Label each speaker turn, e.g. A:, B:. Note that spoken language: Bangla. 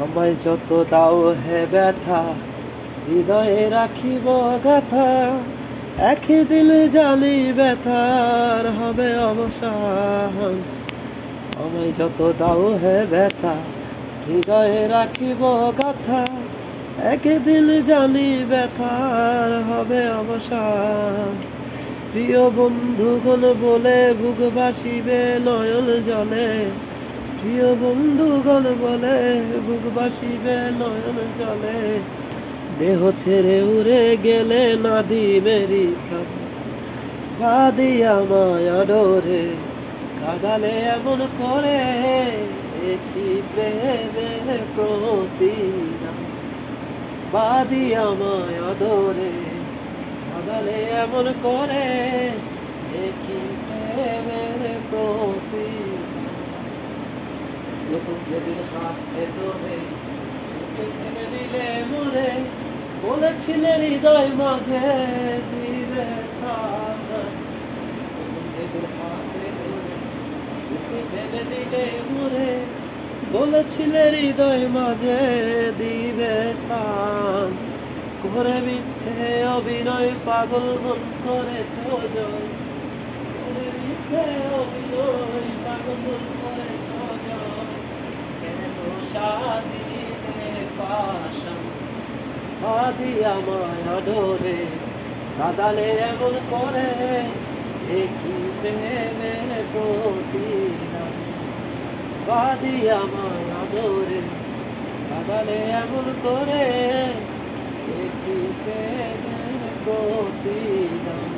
A: আমায় যত দাও হে ব্যথা, হৃদয়ে রাখিব গাথা। একদিন জানি ব্যথার হবে অবসান। আমায় যত দাও হে ব্যথা, হৃদয়ে রাখিব গাথা। একদিন জানি ব্যথার হবে অবসান। প্রিয় বন্ধুগণ বলে বুক বাসিবে নয়ন জলে। প্রিয় বন্ধুগণ বলে বুক বাসিবে নয়ন জলে। দেহ ছেড়ে উড়ে গেলে নাদিমেরি প্রাণ, বাদিয়া মায়া ডোরে কাঁদালে এমন করে। কি প্রেমের প্রতিদান, বাদিয়া মায়া ডোরে কাঁদালে এমন করে। কি প্রেমের প্রতিদান। যখন যেদিন হাতে ধরে ফেলে দিলে মোরে, বলেছিলে হৃদয় মাঝে দিবে স্থান। যেদিন হাতে ধরে ফেলে দিলে মোরে, বলেছিলে হৃদয় মাঝে দিবে স্থান। করে মিথ্যে অভিনয় পাগল মন করেছ জয়। করে মিথ্যে অভিনয় পাগল মন করেছ জয়। কেন সাদিলে পাশান, বাদিয়া মায়া ডোরে কাঁদালে এমন করে। কি প্রেমের প্রতিদান, বাদিয়া মায়া ডোরে কাঁদালে এমন করে। কি প্রেমের প্রতিদান।